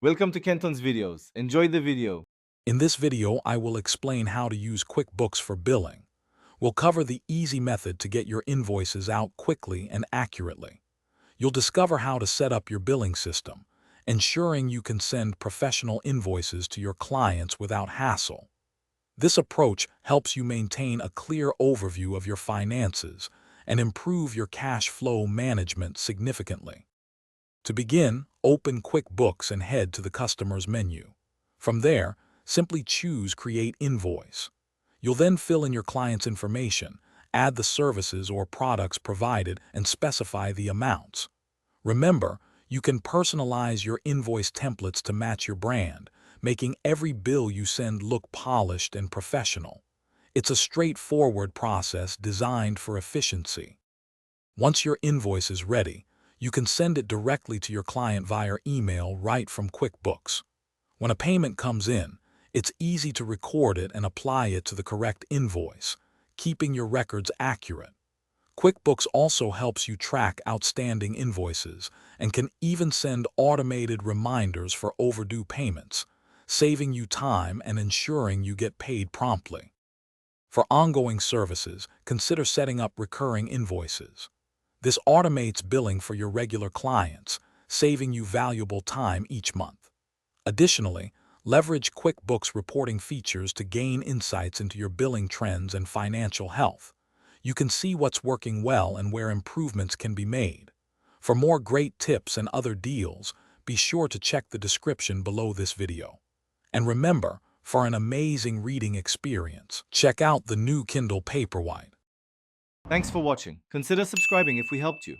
Welcome to Kenton's videos. Enjoy the video. In this video, I will explain how to use QuickBooks for billing. We'll cover the easy method to get your invoices out quickly and accurately. You'll discover how to set up your billing system, ensuring you can send professional invoices to your clients without hassle. This approach helps you maintain a clear overview of your finances and improve your cash flow management significantly. To begin, open QuickBooks and head to the Customer's menu. From there, simply choose Create Invoice. You'll then fill in your client's information, add the services or products provided, and specify the amounts. Remember, you can personalize your invoice templates to match your brand, making every bill you send look polished and professional. It's a straightforward process designed for efficiency. Once your invoice is ready, you can send it directly to your client via email right from QuickBooks. When a payment comes in, it's easy to record it and apply it to the correct invoice, keeping your records accurate. QuickBooks also helps you track outstanding invoices and can even send automated reminders for overdue payments, saving you time and ensuring you get paid promptly. For ongoing services, consider setting up recurring invoices. This automates billing for your regular clients, saving you valuable time each month. Additionally, leverage QuickBooks reporting features to gain insights into your billing trends and financial health. You can see what's working well and where improvements can be made. For more great tips and other deals, be sure to check the description below this video. And remember, for an amazing reading experience, check out the new Kindle Paperwhite. Thanks for watching. Consider subscribing if we helped you.